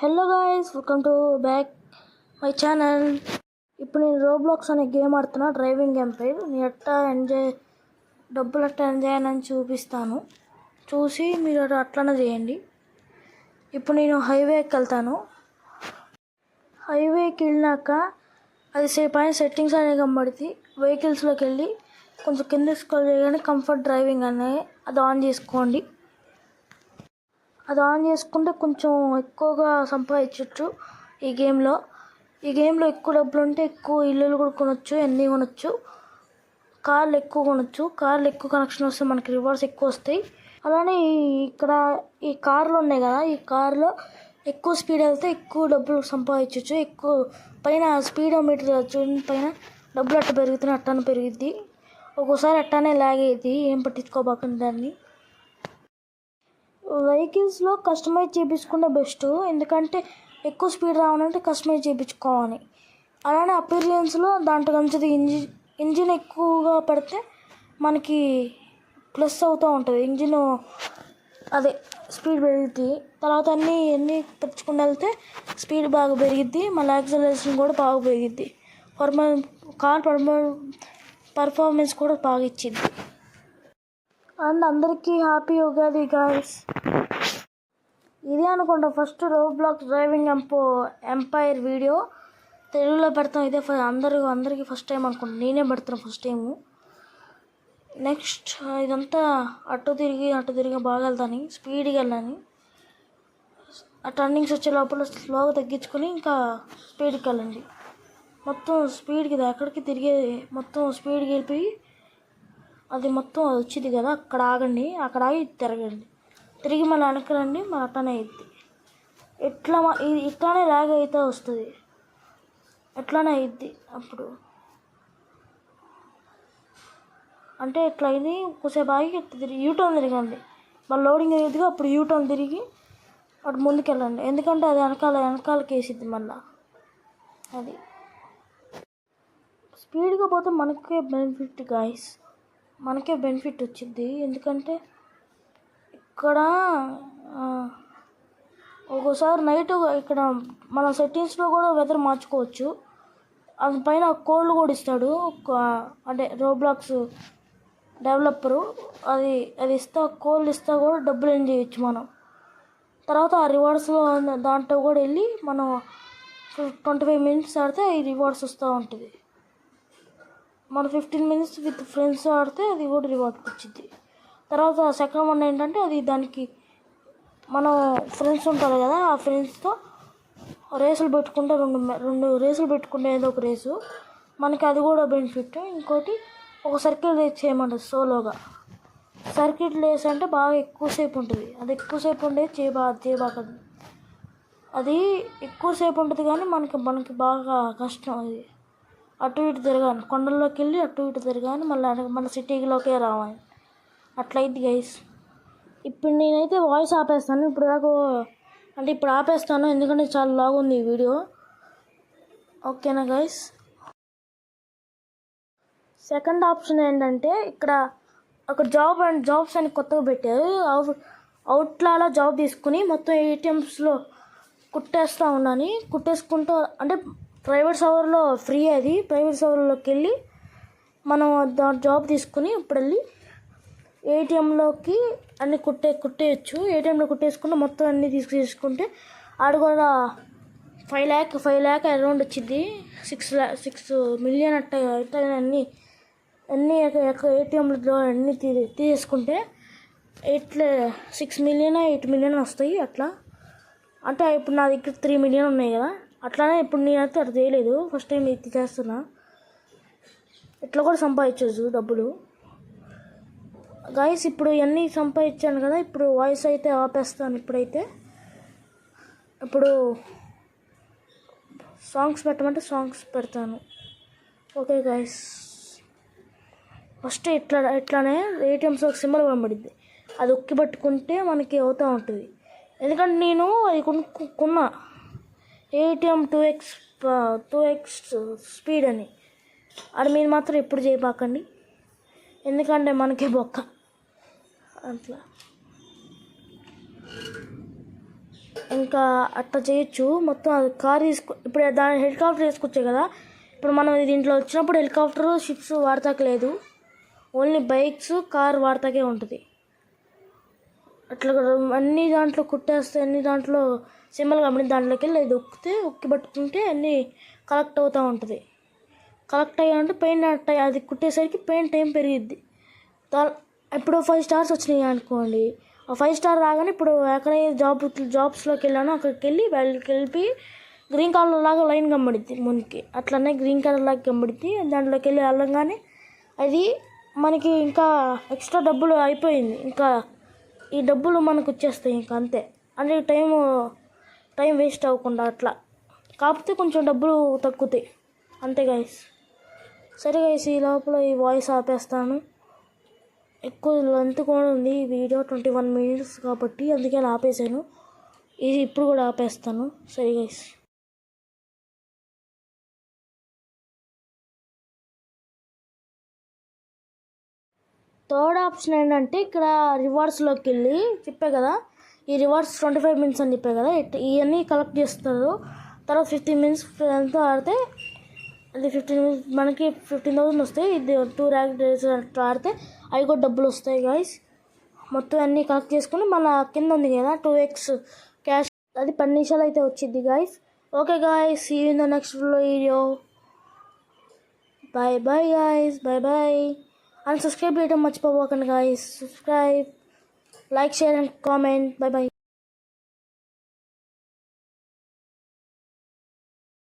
Hello guys, welcome to back my channel. ఇప్పుడు నేను Roblox అనే గేమ్ ఆడుతున్నా, డ్రైవింగ్ గేమ్ పేరు. నేను డబ్బులు ఎట్టా ఎంజాయ్ అని చూపిస్తాను, చూసి మీరు అట్లనే చేయండి. ఇప్పుడు నేను హైవేకి వెళ్తాను. హైవేకి వెళ్ళినాక అది పైన సెట్టింగ్స్ అనేవి కనబడుతుంది. వెహికల్స్లోకి వెళ్ళి కొంచెం కింద స్క్రోల్ చేయగానే కంఫర్ట్ డ్రైవింగ్ అనే అది ఆన్ చేసుకోండి. అది ఆన్ చేసుకుంటే కొంచెం ఎక్కువగా సంపాదించవచ్చు ఈ గేమ్లో. ఎక్కువ డబ్బులు ఉంటే ఎక్కువ ఇల్లులు కూడా కొనవచ్చు, ఎన్ని కొనవచ్చు. కార్లు ఎక్కువ కొనవచ్చు. కార్లు ఎక్కువ కనెక్షన్ వస్తే మనకి రివార్డ్స్ ఎక్కువ వస్తాయి. అలానే ఇక్కడ ఈ కార్లు ఉన్నాయి కదా, ఈ కార్లో ఎక్కువ స్పీడ్ వెళ్తే ఎక్కువ డబ్బులు సంపాదించవచ్చు. ఎక్కువ పైన స్పీడోమీటర్ చూడండి, పైన డబ్బులు అట్ట పెరుగుతున్నాయి, అట్టనే పెరుగుద్ది. ఒక్కోసారి అట్టానే లాగ్ అవుతుంది, ఏం పట్టించుకోబాకండి దాన్ని. వెహికల్స్లో కస్టమైజ్ చేయించుకుంటే బెస్ట్, ఎందుకంటే ఎక్కువ స్పీడ్ రావాలంటే కస్టమైజ్ చేయించుకోవాలి. అలానే అపీరియన్స్లో దాంట్లో మంచిది ఇంజిన్ ఎక్కువగా పడితే మనకి ప్లస్ అవుతూ ఉంటుంది. అదే స్పీడ్ పెరుగుద్ది. తర్వాత అన్నీ తెచ్చుకుని వెళ్తే స్పీడ్ బాగా పెరిగిద్ది, మళ్ళీ యాక్సలరేషన్ కూడా బాగా పెరిగిద్ది. కార్ పర్ఫార్మెన్స్ కూడా బాగా ఇచ్చింది. అండ్ అందరికీ హ్యాపీ ఉగాది గాయ్స్. ఇదే అనుకుంటా first Roblox driving empire video తెలుగులో పెడతాం. ఇదే అందరికీ ఫస్ట్ టైం అనుకుంటా, నేనే పెడుతున్నాను ఫస్ట్ టైము. నెక్స్ట్ ఇదంతా అటు తిరిగి బాగా వెళ్తాను, స్పీడ్గా వెళ్ళాను. ఆ టర్నింగ్స్ వచ్చే లోపల స్లోగా తగ్గించుకొని ఇంకా స్పీడ్కి వెళ్ళండి. మొత్తం స్పీడ్కి ఎక్కడికి తిరిగేది మొత్తం స్పీడ్కి వెళ్ళిపోయి అది మొత్తం వచ్చింది కదా, అక్కడ ఆగండి. అక్కడ ఆగి తిరిగి మళ్ళీ వెనక్కి రండి, మళ్ళీ అట్టనే అయింది. ఇట్లానే లాగ్ అయితే వస్తుంది, ఎట్లానే అయింది. అప్పుడు అంటే ఇట్లా అయింది. కొద్దిసేపు ఆగి యూటర్న్ తిరగండి, మళ్ళీ లోడింగ్ అయ్యేదిగా, అప్పుడు యూటర్న్ తిరిగి అటు ముందుకు వెళ్ళండి. ఎందుకంటే అది వెనకాలకి వేసిద్ది మళ్ళీ. అది స్పీడ్గా పోతే మనకే బెనిఫిట్ గాయస్, మనకే బెనిఫిట్ వచ్చింది. ఎందుకంటే ఇక్కడ ఒక్కోసారి నైట్ ఇక్కడ మన సెట్టింగ్స్లో కూడా వెదర్ మార్చుకోవచ్చు. అది పైన కోడ్లు కూడా ఇస్తాడు, అంటే రోబ్లాక్స్ డెవలపరు. అది కోడ్లు ఇస్తా కూడా డబ్బులు ఎర్న్ చేయొచ్చు మనం. తర్వాత ఆ రివార్డ్స్లో దాంట్లో కూడా వెళ్ళి మనం 25 మినిట్స్ ఆడితే ఈ రివార్డ్స్ వస్తూ ఉంటుంది. మనం 15 మినిట్స్ విత్ ఫ్రెండ్స్ ఆడితే అది కూడా రివార్డ్ వచ్చింది. తర్వాత సెకండ్ వన్ ఏంటంటే దానికి మనం ఫ్రెండ్స్ ఉంటారు కదా, ఆ ఫ్రెండ్స్తో రేసులు పెట్టుకుంటే రెండు రేసులు పెట్టుకుంటే ఏదో ఒక రేసు మనకి, అది కూడా బెనిఫిట్. ఇంకోటి ఒక సర్కిల్ రేస్ చేయమంటుంది సోలోగా. సర్కిట్ రేస్ అంటే బాగా ఎక్కువసేపు ఉంటుంది. అది ఎక్కువసేపు ఉండేది చేయబాకండి. అది ఎక్కువసేపు ఉంటుంది కానీ మనకి బాగా కష్టం. అది అటు ఇటు తిరగాలి, కొండల్లోకి వెళ్ళి అటు ఇటు తిరగాలి, మళ్ళీ మన సిటీలోకే రావాలి. అట్లయిద్ది గైస్. ఇప్పుడు నేనైతే వాయిస్ ఆపేస్తాను. ఇప్పుడు ఆపేస్తాను, ఎందుకంటే చాలా లాగ్ ఉంది ఈ వీడియో. ఓకేనా గైస్. సెకండ్ ఆప్షన్ ఏంటంటే ఇక్కడ ఒక జాబ్స్ అని కొత్తగా పెట్టారు. అవుట్లాలో జాబ్ తీసుకుని మొత్తం ATMsలో కుట్టేస్తూ ఉన్నాను. కుట్టేసుకుంటూ అంటే ప్రైవేట్ సవర్లో ఫ్రీ. అది ప్రైవేట్ సవర్లోకి వెళ్ళి మనం జాబ్ తీసుకుని ఇప్పుడు వెళ్ళి ATMలోకి అన్నీ కుట్టేయచ్చు. ATMలో కుట్టేసుకుంటే మొత్తం అన్నీ తీసుకుంటే ఆడు కూడా 5 lakh అరౌండ్ వచ్చింది. 6 million అట్ట అన్నీ ATMలో అన్నీ తీసుకుంటే 6 million 8 million వస్తాయి. అట్లా అంటే ఇప్పుడు నా దగ్గర 3 million ఉన్నాయి కదా, అట్లానే ఇప్పుడు నేనైతే అట్లా చేయలేదు, ఫస్ట్ టైం ఇది చేస్తున్నా. ఇట్లా కూడా సంపాదించవచ్చు డబ్బులు గాయస్. ఇప్పుడు ఇవన్నీ సంపాదించాను కదా, ఇప్పుడు వాయిస్ అయితే ఆపేస్తాను. ఇప్పుడు సాంగ్స్ పెట్టమంటే సాంగ్స్ పెడతాను. Okay guys. ఫస్ట్ ఇట్లానే ATMs ఒక సింబల్ కనబడిద్ది, అది ఒక్కి పట్టుకుంటే మనకి అవుతూ ఉంటుంది. ఎందుకంటే నేను అది కొన్నా ATM 2x స్పీడ్ అని. అది మీరు మాత్రం ఎప్పుడు చేయబాకండి, ఎందుకంటే మనకే బొక్క. అట్లా ఇంకా అట్లా చేయొచ్చు. మొత్తం అది కార్ ఇప్పుడు దాని హెలికాప్టర్ తీసుకొచ్చాయి కదా, ఇప్పుడు మనం దీంట్లో వచ్చినప్పుడు హెలికాప్టర్ షిప్స్ వాడతాక లేదు, ఓన్లీ బైక్స్ కార్ వాడతాకే ఉంటుంది. అట్లా అన్ని దాంట్లో కుట్టేస్తే అన్ని దాంట్లో సింబల్ కాబట్టి దాంట్లోకి వెళ్ళి అది ఉక్కి పట్టుకుంటే అన్నీ కలెక్ట్ అవుతూ ఉంటుంది. కలెక్ట్ అయ్యాలంటే పెయింట్ అది కుట్టేసరికి పెయింట్ టైం పెరిగిద్ది. ఇప్పుడు 5 స్టార్స్ వచ్చినాయి అనుకోండి, ఆ 5 స్టార్ రాగానే ఇప్పుడు ఎక్కడ జాబ్స్లోకి వెళ్ళానో అక్కడికి వెళ్ళి వెళ్ళి గ్రీన్ కలర్ లాగా లైన్ కనబడిద్ది ముందుకి, అట్లనే గ్రీన్ కలర్ లాగా కనబడిద్ది. దాంట్లోకి వెళ్ళి వెళ్ళంగానే అది మనకి ఇంకా ఎక్స్ట్రా డబ్బులు అయిపోయింది, ఇంకా ఈ డబ్బులు మనకు వచ్చేస్తాయి ఇంకా అంతే. అంటే టైం వేస్ట్ అవ్వకుండా అట్లా, కాకపోతే కొంచెం డబ్బులు తగ్గుతాయి అంతే గైస్. సరే గైస్, ఈ లోపల ఈ వాయిస్ ఆపేస్తాను. ఎక్కువ లెంత్ కూడా ఉంది ఈ వీడియో, 21 minutes కాబట్టి అందుకే ఆపేసాను. ఇది ఇప్పుడు కూడా ఆపేస్తాను. సరే గైస్. థర్డ్ ఆప్షన్ ఏంటంటే ఇక్కడ రివార్డ్స్లోకి వెళ్ళి చెప్పే కదా, ఈ రివార్డ్స్ 25 minutes అని చెప్పే కదా, ఇవన్నీ కలెక్ట్ చేస్తారు. తర్వాత 15 minutes ఎంతో ఆడితే అది 15 minutes మనకి 15,000 వస్తాయి. ఇది 2 ర్యాంక్ డేస్ అట్లా ఆడితే అవి కూడా డబ్బులు వస్తాయి గైస్. మొత్తం అన్నీ కలెక్ట్ చేసుకుని మన కింద ఉంది కదా 2x క్యాష్, అది 10 నిమిషాలు అయితే వచ్చింది guys. Okay guys, see you in the next video. Bye bye guys, bye bye. And subscribe చేయడం మర్చిపోకండి guys. Subscribe, like, share and comment. Bye bye.